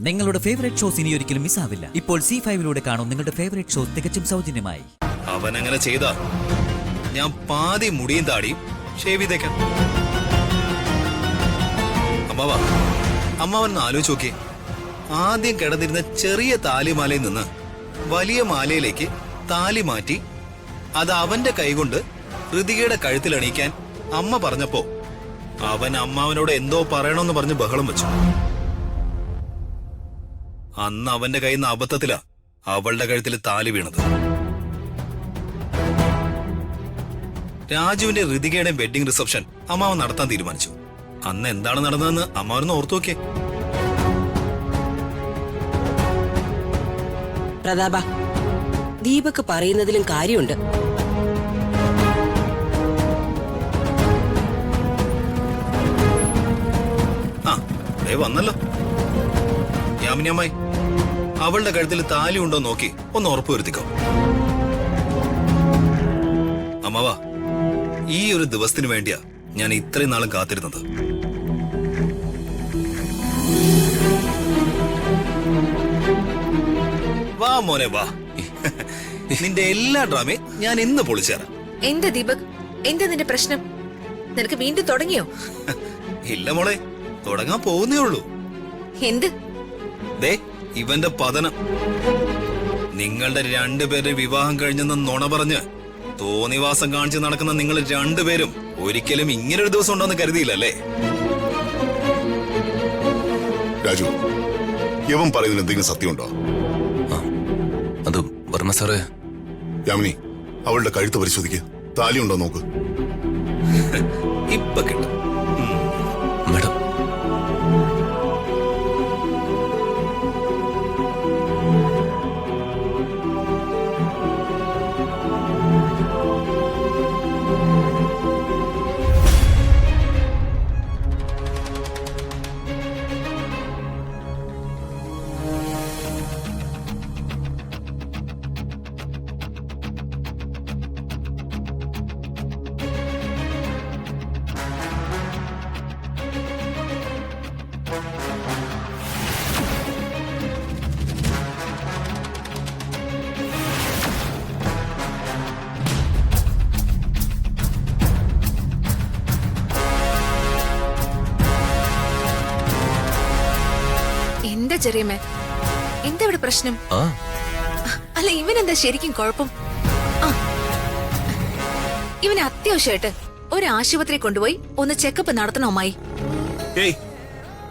നിങ്ങളുടെ favourite shows ഇനി ഒരിക്കലും മിസ്സാവില്ല. ഇപ്പോൾ C5 കാണും നിങ്ങളുടെ ഫേവറേറ്റ് ഷോസ് തികച്ചും സൗജന്യമായി. അവൻ അങ്ങനെ ചെയ്താ ഞാൻ പാതി മുടിയും താടിയും ഷേവ് ചെയ്തേക്കാം. അമ്മാവൻ ആലോചിച്ച് നോക്കി. ആദ്യം കിടന്നിരുന്ന ചെറിയ താലിമാലയിൽ നിന്ന് വലിയ മാലയിലേക്ക് താലി മാറ്റി അത് അവന്റെ കൈകൊണ്ട് ഋതികയുടെ കഴുത്തിൽ അണിയിക്കാൻ അമ്മ പറഞ്ഞപ്പോ അവൻ അമ്മാവനോട് എന്തോ പറയണമെന്ന് പറഞ്ഞ് ബഹളം വെച്ചു. അന്ന് അവന്റെ കയ്യിൽ നിന്ന് അബദ്ധത്തിലാ അവളുടെ കഴുത്തിൽ താലി വീണത്. രാജുവിന്റെ ഋതികയുടെ വെഡിങ് റിസപ്ഷൻ അമ്മാവൻ നടത്താൻ തീരുമാനിച്ചു. അന്ന് എന്താണ് നടന്നതെന്ന് അമ്മാവനൊന്ന് ഓർത്തു നോക്കിയേ. പ്രതാപ, ദീപക് പറയുന്നതിലും കാര്യമുണ്ട്. വന്നല്ലോ യാമിനിയമ്മായി, അവളുടെ കഴുത്തിൽ താലി ഉണ്ടോ നോക്കി ഒന്ന് ഉറപ്പുവരുത്തിക്കോ. അമ്മാവാ, ഈ ഒരു ദിവസത്തിന് വേണ്ടിയാ ഞാൻ ഇത്രയും നാളും കാത്തിരുന്നത്. വാ മോനെ വാ, നിന്റെ എല്ലാ ഡ്രാമയും ഞാൻ ഇന്ന് പൊളിച്ചേരാം. എന്താ ദീപക്, എന്താ നിന്റെ പ്രശ്നം? നിനക്ക് വീണ്ടും തുടങ്ങിയോ? ഇല്ല മോളെ, തുടങ്ങാൻ പോകുന്നേ ഉള്ളൂ. എന്ത്? ദേ ഇവന്റെ പതനം. നിങ്ങളുടെ രണ്ടുപേരുടെ വിവാഹം കഴിഞ്ഞെന്ന് നുണ പറഞ്ഞ് തോന്നിവാസം കാണിച്ച് നടക്കുന്ന നിങ്ങൾ രണ്ടുപേരും ഒരിക്കലും ഇങ്ങനൊരു ദിവസം ഉണ്ടോന്ന് കരുതിയില്ലല്ലേ? രാജു, യവൻ പറയുന്നതിന് എന്തെങ്കിലും സത്യമുണ്ടോ? അത് വർമ്മ സാറേ. യാമിനി, അവളുടെ കഴുത്ത് പരിശോധിക്കുക. താലി ഉണ്ടോ നോക്ക്. ഇപ്പൊ കിട്ടും മേഡം. എന്താ ചെറിയമ്മ, എന്താ ഇവിടെ പ്രശ്നം? അല്ല, ഇവനെന്താ ശരിക്കും കുഴപ്പം? ഇവന് അത്യാവശ്യമായിട്ട് ഒരു ആശുപത്രി കൊണ്ടുപോയി ഒന്ന് ചെക്കപ്പ് നടത്തണോ അമ്മായി? ഏയ്,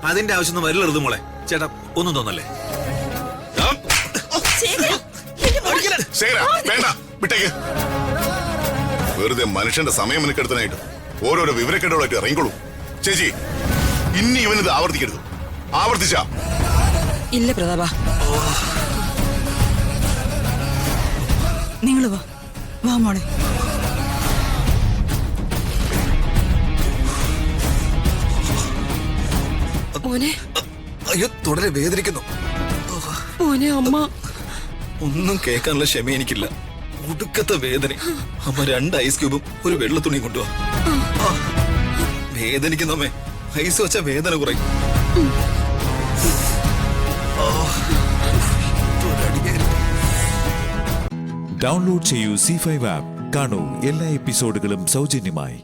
അതിന്റെ ആവശ്യമൊന്നും വരില്ല മോളെ. ചേട്ടാ ഒന്നും തോന്നല്ലേ. വേണ്ട, വിട്ടേക്ക്. വെറുതെ മനുഷ്യന്റെ സമയം മെനക്കെടുത്താനായിട്ട് ഓരോരോ വിവരക്കേടുകളായിട്ട് ഇറങ്ങിക്കോളൂ. ചേച്ചി, ഇനി ഇവനിത് ആവർത്തിക്കരുത്. ആവർത്തിച്ച ഇല്ല പ്രതാപ, നിങ്ങൾ വാ. വാ മോളെ. മോനെ. അയ്യോ, തുടരെ വേദനിക്കുന്നു. മോനെ, അമ്മ. ഒന്നും കേൾക്കാനുള്ള ക്ഷമ എനിക്കില്ല. ഒടുക്കത്തെ വേദന. അമ്മ 2 ഐസ് ക്യൂബും ഒരു വെള്ള തുണി കൊണ്ടുപോവാ. വേദനിക്കുന്നമ്മേ, ഐസ് വെച്ച വേദന കുറയും. ഡൗൺലോഡ് ചെയ്യൂ C5 ആപ്പ്. കാണൂ എല്ലാ എപ്പിസോഡുകളും സൗജന്യമായി.